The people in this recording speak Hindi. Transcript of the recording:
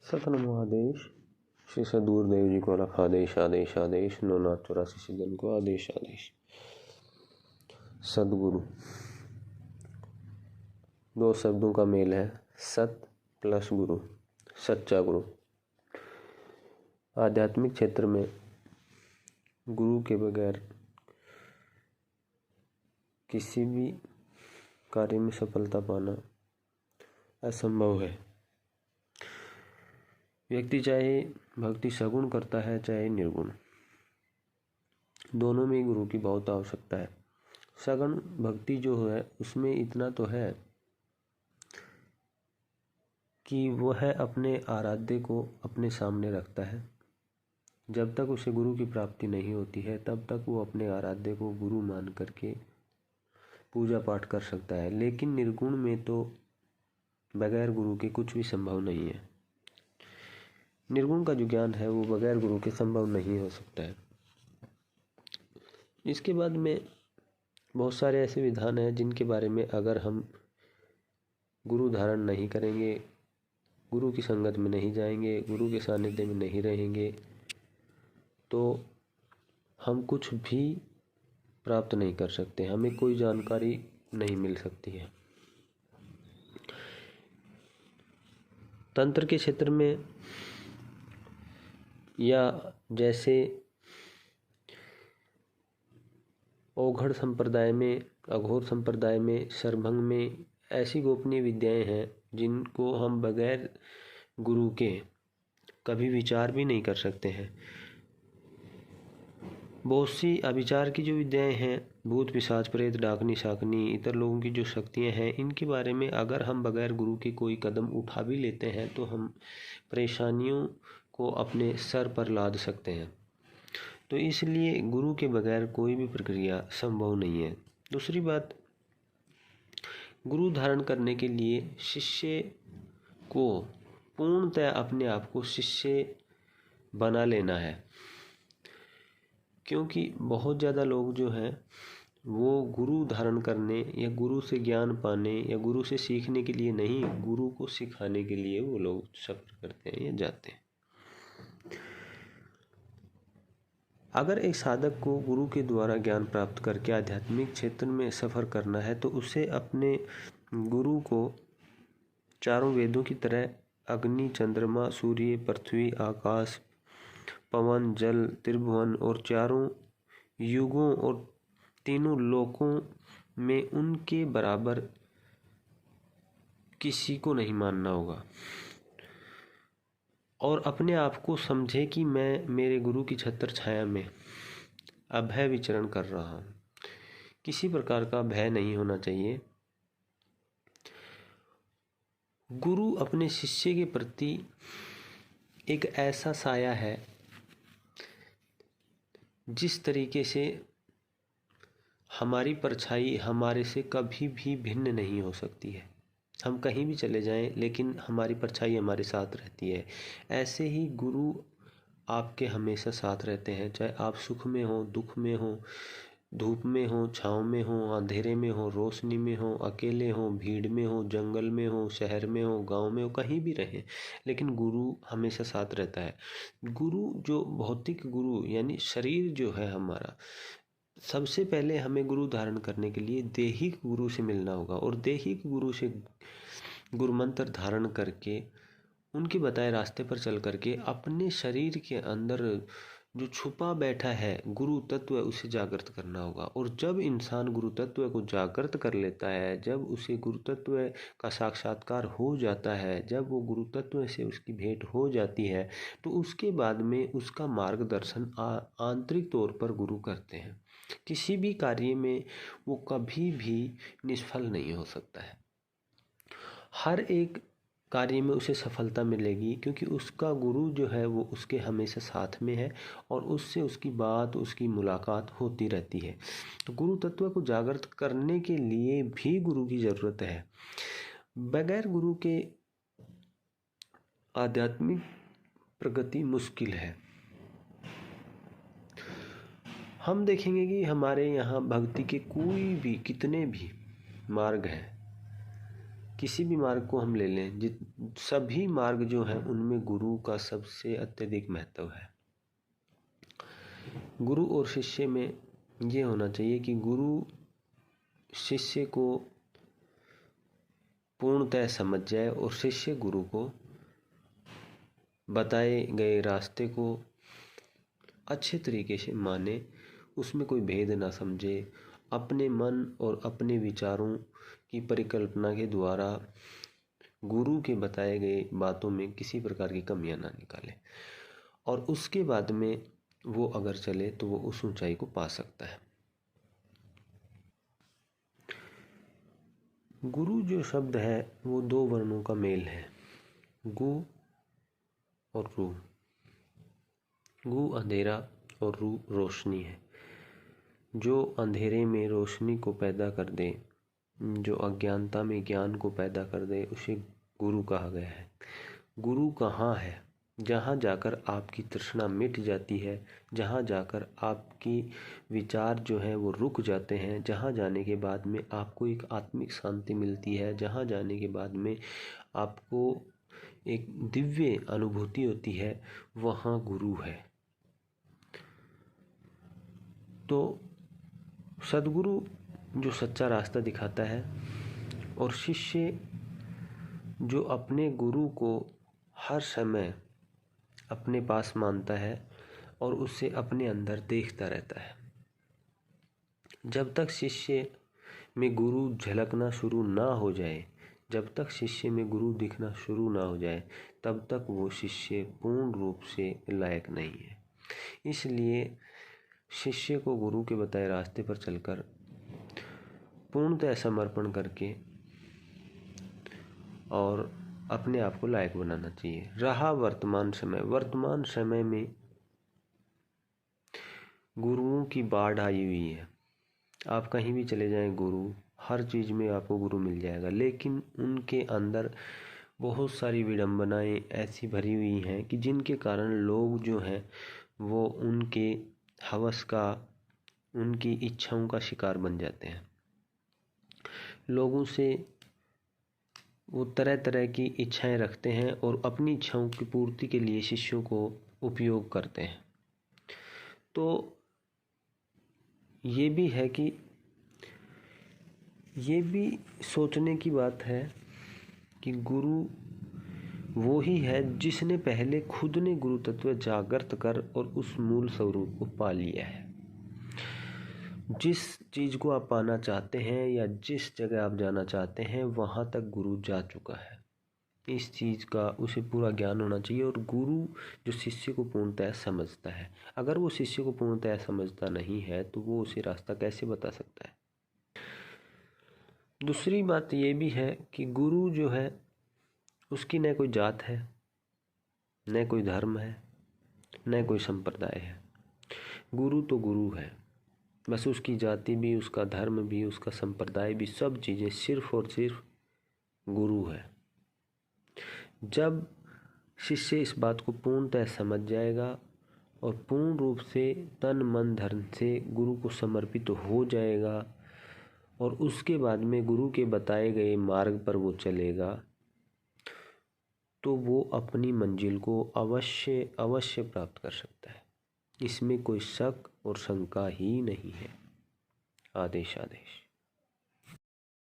सतनमो आदेश। श्री सदगुरु देव जी को रखा आदेश आदेश आदेश। 984 सीजन को आदेश आदेश। सदगुरु दो शब्दों का मेल है, सत प्लस गुरु, सच्चा गुरु। आध्यात्मिक क्षेत्र में गुरु के बगैर किसी भी कार्य में सफलता पाना असंभव है। व्यक्ति चाहे भक्ति सगुण करता है चाहे निर्गुण, दोनों में गुरु की बहुत आवश्यकता है। सगुण भक्ति जो है उसमें इतना तो है कि वह अपने आराध्य को अपने सामने रखता है। जब तक उसे गुरु की प्राप्ति नहीं होती है तब तक वो अपने आराध्य को गुरु मान करके पूजा पाठ कर सकता है। लेकिन निर्गुण में तो बगैर गुरु के कुछ भी संभव नहीं है। निर्गुण का जो ज्ञान है वो बगैर गुरु के संभव नहीं हो सकता है। इसके बाद में बहुत सारे ऐसे विधान हैं जिनके बारे में अगर हम गुरु धारण नहीं करेंगे, गुरु की संगत में नहीं जाएंगे, गुरु के सानिध्य में नहीं रहेंगे तो हम कुछ भी प्राप्त नहीं कर सकते, हमें कोई जानकारी नहीं मिल सकती है। तंत्र के क्षेत्र में या जैसे ओघड़ संप्रदाय में, अघोर संप्रदाय में, सरभंग में ऐसी गोपनीय विद्याएं हैं जिनको हम बगैर गुरु के कभी विचार भी नहीं कर सकते हैं। बहुत सी अविचार की जो विद्याएं हैं, भूत पिशाच प्रेत डाकनी शाकनी इतर लोगों की जो शक्तियां हैं, इनके बारे में अगर हम बगैर गुरु के कोई कदम उठा भी लेते हैं तो हम परेशानियों को अपने सर पर लाद सकते हैं। तो इसलिए गुरु के बगैर कोई भी प्रक्रिया संभव नहीं है। दूसरी बात, गुरु धारण करने के लिए शिष्य को पूर्णतः अपने आप को शिष्य बना लेना है, क्योंकि बहुत ज़्यादा लोग जो हैं वो गुरु धारण करने या गुरु से ज्ञान पाने या गुरु से सीखने के लिए नहीं, गुरु को सिखाने के लिए वो लोग सफ़र करते हैं या जाते हैं। अगर एक साधक को गुरु के द्वारा ज्ञान प्राप्त करके आध्यात्मिक क्षेत्र में सफ़र करना है तो उसे अपने गुरु को चारों वेदों की तरह अग्नि, चंद्रमा, सूर्य, पृथ्वी, आकाश, पवन, जल, त्रिभुवन और चारों युगों और तीनों लोकों में उनके बराबर किसी को नहीं मानना होगा और अपने आप को समझे कि मैं मेरे गुरु की छत्र छाया में अभय विचरण कर रहा हूँ। किसी प्रकार का भय नहीं होना चाहिए। गुरु अपने शिष्य के प्रति एक ऐसा साया है जिस तरीके से हमारी परछाई हमारे से कभी भी भिन्न नहीं हो सकती है। हम कहीं भी चले जाएं लेकिन हमारी परछाई हमारे साथ रहती है। ऐसे ही गुरु आपके हमेशा साथ रहते हैं, चाहे आप सुख में हो, दुख में हो, धूप में हो, छाँव में हो, अंधेरे में हो, रोशनी में हो, अकेले हो, भीड़ में हो, जंगल में हो, शहर में हो, गांव में हो, कहीं भी रहें, लेकिन गुरु हमेशा साथ रहता है। गुरु जो भौतिक गुरु यानी शरीर जो है हमारा, सबसे पहले हमें गुरु धारण करने के लिए देहिक गुरु से मिलना होगा और देहिक गुरु से गुरु मंत्र धारण करके उनके बताए रास्ते पर चल करके अपने शरीर के अंदर जो छुपा बैठा है गुरु तत्व उसे जागृत करना होगा। और जब इंसान गुरु तत्व को जागृत कर लेता है, जब उसे गुरु तत्व का साक्षात्कार हो जाता है, जब वो गुरु तत्व से उसकी भेंट हो जाती है तो उसके बाद में उसका मार्गदर्शन आंतरिक तौर पर गुरु करते हैं। किसी भी कार्य में वो कभी भी निष्फल नहीं हो सकता है। हर एक कार्य में उसे सफलता मिलेगी क्योंकि उसका गुरु जो है वो उसके हमेशा साथ में है और उससे उसकी बात, उसकी मुलाकात होती रहती है। तो गुरु तत्व को जागृत करने के लिए भी गुरु की ज़रूरत है। बगैर गुरु के आध्यात्मिक प्रगति मुश्किल है। हम देखेंगे कि हमारे यहाँ भक्ति के कोई भी कितने भी मार्ग हैं, किसी भी मार्ग को हम ले लें, सभी मार्ग जो हैं उनमें गुरु का सबसे अत्यधिक महत्व है। गुरु और शिष्य में ये होना चाहिए कि गुरु शिष्य को पूर्णतः समझ जाए और शिष्य गुरु को बताए गए रास्ते को अच्छे तरीके से माने, उसमें कोई भेद ना समझे, अपने मन और अपने विचारों की परिकल्पना के द्वारा गुरु के बताए गए बातों में किसी प्रकार की कमियां ना निकाले, और उसके बाद में वो अगर चले तो वो उस ऊंचाई को पा सकता है। गुरु जो शब्द है वो दो वर्णों का मेल है, गु और रू। गु अंधेरा और रू रोशनी है। जो अंधेरे में रोशनी को पैदा कर दे, जो अज्ञानता में ज्ञान को पैदा कर दे, उसे गुरु कहा गया है। गुरु कहाँ है? जहाँ जाकर आपकी तृष्णा मिट जाती है, जहाँ जाकर आपकी विचार जो है वो रुक जाते हैं, जहाँ जाने के बाद में आपको एक आत्मिक शांति मिलती है, जहाँ जाने के बाद में आपको एक दिव्य अनुभूति होती है, वहाँ गुरु है। तो सद्गुरु जो सच्चा रास्ता दिखाता है, और शिष्य जो अपने गुरु को हर समय अपने पास मानता है और उसे अपने अंदर देखता रहता है। जब तक शिष्य में गुरु झलकना शुरू ना हो जाए, जब तक शिष्य में गुरु दिखना शुरू ना हो जाए, तब तक वो शिष्य पूर्ण रूप से लायक नहीं है। इसलिए शिष्य को गुरु के बताए रास्ते पर चलकर पूर्णतः समर्पण करके और अपने आप को लायक बनाना चाहिए। रहा वर्तमान समय में गुरुओं की बाढ़ आई हुई है। आप कहीं भी चले जाएं, गुरु, हर चीज़ में आपको गुरु मिल जाएगा, लेकिन उनके अंदर बहुत सारी विडंबनाएं ऐसी भरी हुई हैं कि जिनके कारण लोग जो हैं वो उनके हवस का, उनकी इच्छाओं का शिकार बन जाते हैं। लोगों से वो तरह तरह की इच्छाएं रखते हैं और अपनी इच्छाओं की पूर्ति के लिए शिष्यों को उपयोग करते हैं। तो ये भी है कि ये भी सोचने की बात है कि गुरु वो ही है जिसने पहले खुद ने गुरु तत्व जागृत कर और उस मूल स्वरूप को पा लिया है। जिस चीज़ को आप पाना चाहते हैं या जिस जगह आप जाना चाहते हैं, वहाँ तक गुरु जा चुका है। इस चीज़ का उसे पूरा ज्ञान होना चाहिए। और गुरु जो शिष्य को पूर्णतः समझता है, अगर वो शिष्य को पूर्णतः समझता नहीं है तो वो उसे रास्ता कैसे बता सकता है। दूसरी बात ये भी है कि गुरु जो है उसकी न कोई जात है, न कोई धर्म है, न कोई संप्रदाय है। गुरु तो गुरु है, बस उसकी जाति भी, उसका धर्म भी, उसका संप्रदाय भी, सब चीज़ें सिर्फ और सिर्फ गुरु है। जब शिष्य इस बात को पूर्णतः समझ जाएगा और पूर्ण रूप से तन मन धन से गुरु को समर्पित हो जाएगा और उसके बाद में गुरु के बताए गए मार्ग पर वो चलेगा, तो वो अपनी मंजिल को अवश्य प्राप्त कर सकता है। इसमें कोई शक और शंका ही नहीं है। आदेश आदेश।